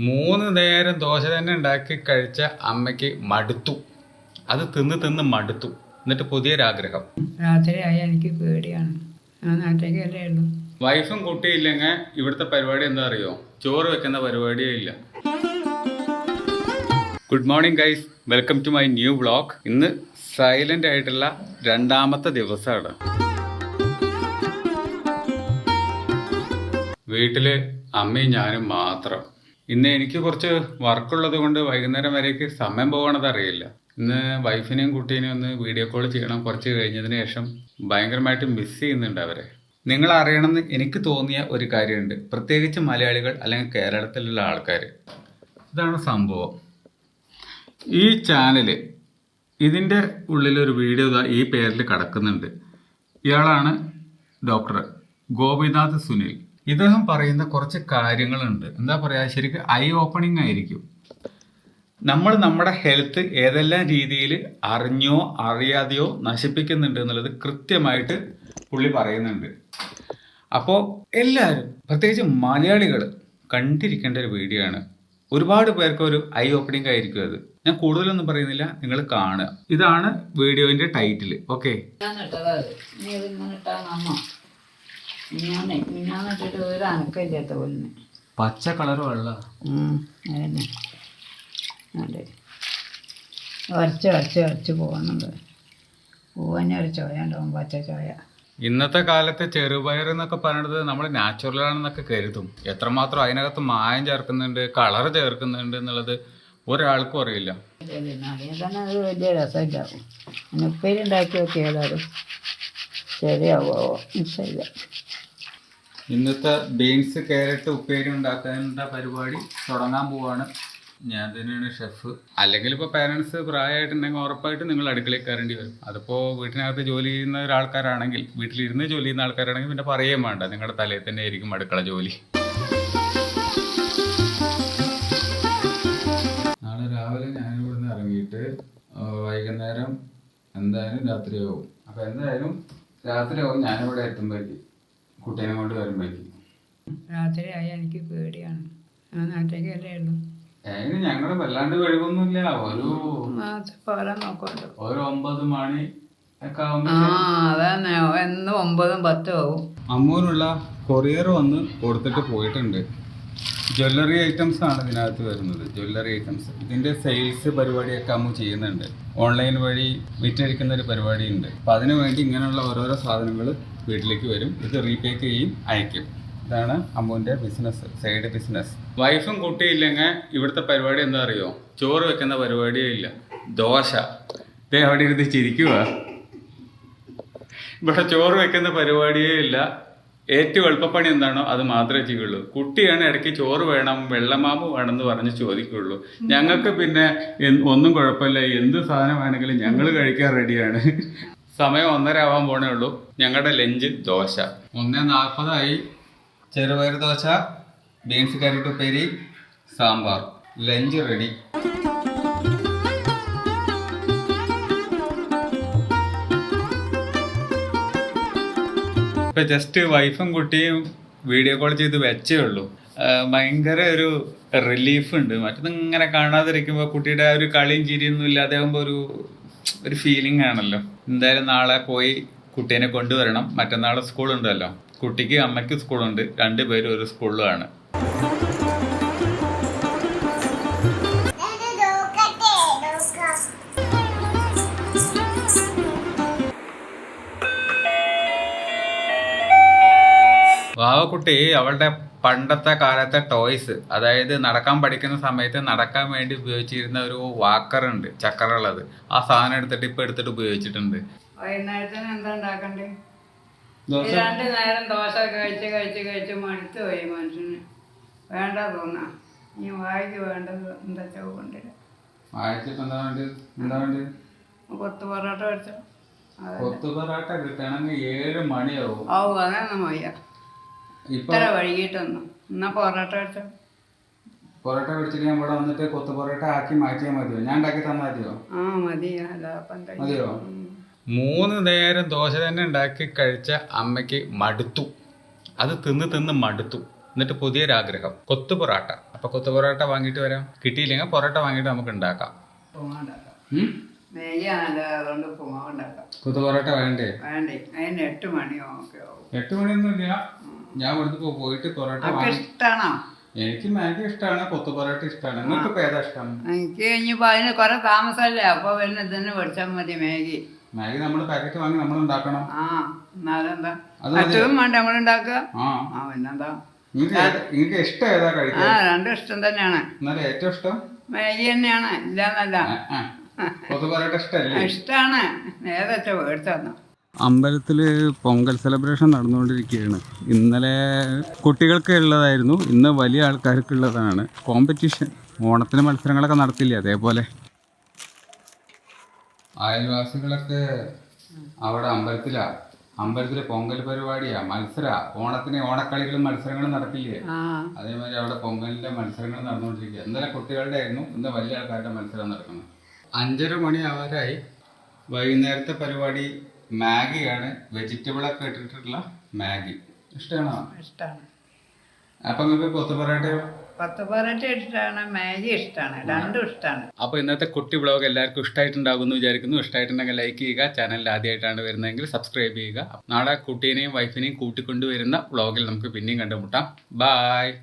3 നേരം ദോശ തന്നെ ഉണ്ടാക്കി കഴിച്ച അമ്മയ്ക്ക് മടുത്തു. അത് തിന്ന് തിന്ന് മടുത്തു. എന്നിട്ട് പുതിയൊരാഗ്രഹം. രാത്രിയായി എനിക്ക് പേടിയാണ്. ഞാൻ നാട്ടിലേക്കല്ലേ ഉള്ളൂ. വൈഫും കുട്ടിയില്ലെങ്കിൽ ഇവിടുത്തെ പരിപാടി എന്താ അറിയോ? ചോറ് വെക്കുന്ന പരിപാടിയേ ഇല്ല. Good morning guys, welcome to my new vlog. ഇന്ന് സൈലന്റ് ആയിട്ടുള്ള 2ാമത്തെ ദിവസമാണ്. വീട്ടില് അമ്മയും ഞാനും മാത്രം. ഇന്ന് എനിക്ക് കുറച്ച് വർക്കുള്ളത് കൊണ്ട് വൈകുന്നേരം വരേക്ക് സമയം പോകണത് അറിയില്ല. ഇന്ന് വൈഫിനെയും കുട്ടീനെയും ഒന്ന് വീഡിയോ കോൾ ചെയ്യണം. കുറച്ച് കഴിഞ്ഞതിന് ശേഷം ഭയങ്കരമായിട്ട് മിസ് ചെയ്യുന്നുണ്ട് അവരെ. നിങ്ങൾ അറിയണമെന്ന് എനിക്ക് തോന്നിയ ഒരു കാര്യമുണ്ട്, പ്രത്യേകിച്ച് മലയാളികൾ അല്ലെങ്കിൽ കേരളത്തിലുള്ള ആൾക്കാർ. ഇതാണ് സംഭവം. ഈ ചാനല് ഇതിൻ്റെ ഉള്ളിലൊരു വീഡിയോ ഈ പേരിൽ കിടക്കുന്നുണ്ട്. ഇയാളാണ് ഡോക്ടർ ഗോപിനാഥ് സുനിൽ. ഇദ്ദേഹം പറയുന്ന കുറച്ച് കാര്യങ്ങളുണ്ട്, എന്താ പറയുക, ശരിക്കും ഐ ഓപ്പണിംഗ് ആയിരിക്കും. നമ്മൾ നമ്മുടെ ഹെൽത്ത് ഏതെല്ലാം രീതിയിൽ അറിഞ്ഞോ അറിയാതെയോ നശിപ്പിക്കുന്നുണ്ട് എന്നുള്ളത് കൃത്യമായിട്ട് പുള്ളി പറയുന്നുണ്ട്. അപ്പോൾ എല്ലാവരും, പ്രത്യേകിച്ച് മലയാളികൾ, കണ്ടിരിക്കേണ്ട ഒരു വീഡിയോ ആണ്. ഒരുപാട് പേർക്ക് ഒരു ഐ ഓപ്പണിംഗ് ആയിരിക്കും അത്. ഞാൻ കൂടുതലൊന്നും പറയുന്നില്ല, നിങ്ങൾ കാണുക. ഇതാണ് വീഡിയോന്റെ ടൈറ്റിൽ. ഓക്കെ, പച്ച കളർ വെള്ള വരച്ച് പോകുന്നുണ്ട്. പൂവന്നെ ഒരു ചോയ ഉണ്ടാവും, പച്ച ചോയ. ഇന്നത്തെ കാലത്ത് ചെറുപയർ എന്നൊക്കെ പറയുന്നത് നമ്മൾ നാച്ചുറലാണെന്നൊക്കെ കരുതും. എത്രമാത്രം അതിനകത്ത് മായം ചേർക്കുന്നുണ്ട്, കളർ ചേർക്കുന്നുണ്ട് എന്നുള്ളത് ഒരാൾക്കും അറിയില്ല. തന്നെ അത് വലിയ രസമില്ലാവും. പിന്നെ ഉപ്പേരി ഉണ്ടാക്കി നോക്കിയാലും ശരിയാവോ ഇല്ല. ഇന്നത്തെ ബീൻസ് ക്യാരറ്റ് ഉപ്പേരി ഉണ്ടാക്കാനുള്ള പരിപാടി തുടങ്ങാൻ പോവാണ്. ഞാൻ തന്നെയാണ് ഷെഫ്. അല്ലെങ്കിൽ ഇപ്പോൾ പാരൻസ് പ്രായമായിട്ടുണ്ടെങ്കിൽ ഉറപ്പായിട്ട് നിങ്ങൾ അടുക്കളയിൽ കയറേണ്ടി വരും. അതിപ്പോൾ വീട്ടിനകത്ത് ജോലി ചെയ്യുന്ന ഒരാൾക്കാരാണെങ്കിൽ, വീട്ടിലിരുന്ന് ജോലി ചെയ്യുന്ന ആൾക്കാരാണെങ്കിൽ പിന്നെ പറയുകയും വേണ്ട, നിങ്ങളുടെ തലയിൽ തന്നെ ആയിരിക്കും അടുക്കള ജോലി. നാളെ രാവിലെ ഞാനിവിടുന്ന് ഇറങ്ങിയിട്ട് വൈകുന്നേരം എന്തായാലും രാത്രിയാവും. അപ്പോൾ എന്തായാലും രാത്രിയാവും ഞാനിവിടെ എത്തുമ്പോഴേക്ക്, കുട്ടീനെ കൊണ്ട് വരുമ്പോഴേക്ക്. രാത്രിയായി എനിക്ക് പേടിയാണ്. ഞാൻ നാട്ടിലേക്കല്ലേ ഉള്ളൂ. അതിന് ഞങ്ങൾ വല്ലാണ്ട് കഴിവൊന്നുമില്ല. ഒരു 9 മണി ഒക്കെ അതന്നെ, എന്ന് 9, 10 ആവും. അമ്മൂനുള്ള കൊറിയർ വന്ന് കൊടുത്തിട്ട് പോയിട്ടുണ്ട്. ജ്വല്ലറി ഐറ്റംസ് ആണ് ഇതിനകത്ത് വരുന്നത്. ജ്വല്ലറി ഐറ്റംസ്, ഇതിന്റെ സെയിൽസ് പരിപാടിയൊക്കെ അമ്മു ചെയ്യുന്നുണ്ട്. ഓൺലൈൻ വഴി വിറ്റഴിക്കുന്ന ഒരു പരിപാടിയുണ്ട്. അപ്പം അതിനു വേണ്ടി ഇങ്ങനെയുള്ള ഓരോരോ സാധനങ്ങൾ വീട്ടിലേക്ക് വരും. ഇത് റീപേക്ക് ചെയ്യും, അയക്കും. ഇതാണ് അമ്മുവിൻ്റെ ബിസിനസ്, സൈഡ് ബിസിനസ്. വൈഫും കുട്ടിയില്ലെങ്കിൽ ഇവിടുത്തെ പരിപാടി എന്താ അറിയോ? ചോറ് വെക്കുന്ന പരിപാടിയേ ഇല്ല, ദോശ. ഇതേ അവിടെ ഇരുന്ന് ചിരിക്കുക. ഇവിടെ ചോറ് വെക്കുന്ന പരിപാടിയേ ഇല്ല. ഏറ്റവും എളുപ്പപ്പണി എന്താണോ അത് മാത്രമേ ചെയ്യുള്ളൂ. കുട്ടിയാണ് ഇടയ്ക്ക് ചോറ് വേണം, വെള്ളമാവ് വേണമെന്ന് പറഞ്ഞ് ചോദിക്കുള്ളൂ. ഞങ്ങൾക്ക് പിന്നെ ഒന്നും കുഴപ്പമില്ല, എന്ത് സാധനം വേണമെങ്കിലും ഞങ്ങൾ കഴിക്കാൻ റെഡിയാണ്. സമയം 1:30 ആവാൻ പോണേ ഉള്ളൂ. ഞങ്ങളുടെ ലഞ്ച് ദോശ. 1:40 ചെറുപയർ ദോശ, ബീൻസ് ക്യാരറ്റ് ഉപ്പേരി, സാമ്പാർ. Lunch ready. ഇപ്പം ജസ്റ്റ് വൈഫും കുട്ടിയും വീഡിയോ കോൾ ചെയ്ത് വെച്ചേ ഉള്ളൂ. ഭയങ്കര ഒരു റിലീഫ് ഉണ്ട്. മറ്റത് ഇങ്ങനെ കാണാതിരിക്കുമ്പോൾ കുട്ടിയുടെ ഒരു കളിയും ചിരിയൊന്നും ഇല്ലാതെ ആകുമ്പോൾ ഒരു ഫീലിംഗ് ആണല്ലോ. എന്തായാലും നാളെ പോയി കുട്ടീനെ കൊണ്ടുവരണം. മറ്റന്നാൾ സ്കൂളുണ്ടല്ലോ. കുട്ടിക്ക് അമ്മയ്ക്ക് സ്കൂളുണ്ട്, 2 പേരും ഒരു സ്കൂളിലാണ്. വാവക്കുട്ടി അവളുടെ പണ്ടത്തെ കാലത്തെ ടോയ്സ്, അതായത് നടക്കാൻ പഠിക്കുന്ന സമയത്ത് നടക്കാൻ വേണ്ടി ഉപയോഗിച്ചിരുന്ന ഒരു വാക്കറുണ്ട്, ചക്കറുള്ളത്. ആ സാധനം എടുത്തിട്ട് ഇപ്പൊ എടുത്തിട്ട് ഉപയോഗിച്ചിട്ടുണ്ട്. വൈകുന്നേരത്തിന് എന്താ ഉണ്ടാക്കണ്ടേ? 2 നേരം ദോശ കഴിച്ച് മടുത്തു പോയി മനുഷ്യന്. വേണ്ട തോന്നാ. ഈ വായിക്ക് വേണ്ടത് എന്താ കൊണ്ടില്ല. കൊത്തു പൊറോട്ട കഴിച്ചോ? കൊത്തു പൊറോട്ട കിട്ടണമെങ്കിൽ 7 മണിയാവും. അതാണ് മയ്യ. ഇത്ര വൈകിട്ടൊന്നു. എന്നാ പൊറോട്ട കഴിച്ചോ? പൊറോട്ട പിടിച്ചിട്ട് ഞാൻ ഇവിടെ വന്നിട്ട് കൊത്തു പൊറോട്ട ആക്കി മാറ്റിയാൽ മതിയോ? ഞാൻ ഉണ്ടാക്കി തന്നാൽ മതിയോ? മതിയോ? 3 നേരം ദോശ തന്നെ ഉണ്ടാക്കി കഴിച്ച അമ്മയ്ക്ക് മടുത്തു. അത് തിന്ന് തിന്ന് മടുത്തു. എന്നിട്ട് പുതിയൊരാഗ്രഹം കൊത്തു പൊറാട്ട. അപ്പോൾ കൊത്തു പൊറാട്ട വാങ്ങിയിട്ട് വരാം. കിട്ടിയില്ലെങ്കിൽ പൊറോട്ട വാങ്ങിയിട്ട് നമുക്ക് ഉണ്ടാക്കാം. ഉപ്പുമാവുണ്ടാക്കാം. നെയ്യ നല്ലത്, അതുകൊണ്ട് ഉപ്പുമാവുണ്ടാക്കാം. കൊത്തു പൊറോട്ട വേണ്ടേ? വേണ്ടേ, അതിന് 8 മണിയോ ഒക്കെ ആവും. 8 മണിയൊന്നുമില്ല. ഞാൻ ഇവിടുന്ന് പോയിട്ട് പൊറോട്ട ഒക്കെ വാങ്ങി. ഇഷ്ടമാണോ? എനിക്ക് മാഗി ഇഷ്ടമാണ്, കൊത്തു പൊറോട്ട ഇഷ്ടമാണ്. നിങ്ങൾക്ക് ഇപ്പം ഏതാ ഇഷ്ടം? എനിക്ക് ഇനിയിപ്പോൾ അതിന് കുറെ താമസമല്ലേ, അപ്പോൾ പിന്നെ ഇതിന് പഠിച്ചാൽ മതി മാഗി. മാഗി നമ്മൾ പാക്കറ്റ് വാങ്ങി നമ്മൾ ഉണ്ടാക്കണം. ആ എന്നാലെന്താ, അത് മറ്റതും വേണ്ട നമ്മളുണ്ടാക്കുക. ആ പിന്നെന്താ, നിങ്ങൾക്ക് ഇഷ്ടം ഏതാ കഴിക്കാൻ? രണ്ടും ഇഷ്ടം തന്നെയാണ്. എന്നാലും ഏറ്റവും ഇഷ്ടം മാഗി തന്നെയാണ്, ഇല്ലാന്നല്ല. കൊത്തു പൊറോട്ട ഇഷ്ടമല്ലേ? ഇഷ്ടമാണ്, ഏതാച്ചാ മേടിച്ചു. അമ്പലത്തിൽ പൊങ്കൽ സെലിബ്രേഷൻ നടന്നുകൊണ്ടിരിക്കുകയാണ്. ഇന്നലെ കുട്ടികൾക്ക് ഉള്ളതായിരുന്നു, ഇന്ന് വലിയ ആൾക്കാർക്കുള്ളതാണ് കോമ്പറ്റീഷൻ. ഓണത്തിന് മത്സരങ്ങളൊക്കെ നടത്തില്ലേ, അതേപോലെ അയൽവാസികളൊക്കെ അവിടെ അമ്പലത്തിൽ പൊങ്കൽ പരിപാടിയാ, ഓണത്തിന് ഓണക്കളികളും മത്സരങ്ങളും നടത്തില്ലേ, അതേമാതിരി അവിടെ പൊങ്കലിന്റെ മത്സരങ്ങൾ നടന്നുകൊണ്ടിരിക്കുക. ഇന്നലെ കുട്ടികളുടെ ആയിരുന്നു, ഇന്ന് വലിയ ആൾക്കാരുടെ മത്സരം നടക്കുന്നത്. 5:30 മണി ആവാറായി. വൈകുന്നേരത്തെ പരിപാടി മാഗിയാണ്, വെജിറ്റബിളൊക്കെ ഇട്ടിട്ടുള്ള മാഗി. ഇഷ്ടമാണോ? ഇഷ്ടമാണ്. അപ്പം നിങ്ങൾക്ക് കൊത്തു പൊറോട്ടയോ? കൊത്തു പൊറോട്ട ഇഷ്ടമാണ്, മാഗി ഇഷ്ടമാണ്, രണ്ടും ഇഷ്ടമാണ്. അപ്പോൾ ഇന്നത്തെ കുട്ടി വ്ളോഗ് എല്ലാവർക്കും ഇഷ്ടമായിട്ടുണ്ടാകുമെന്ന് വിചാരിക്കുന്നു. ഇഷ്ടമായിട്ടുണ്ടെങ്കിൽ ലൈക്ക് ചെയ്യുക. ചാനലിൽ ആദ്യമായിട്ടാണ് വരുന്നതെങ്കിൽ സബ്സ്ക്രൈബ് ചെയ്യുക. നാളെ കുട്ടീനെയും വൈഫിനെയും കൂട്ടിക്കൊണ്ടുവരുന്ന വ്ളോഗിൽ നമുക്ക് പിന്നെയും കണ്ടുമുട്ടാം. ബായ്.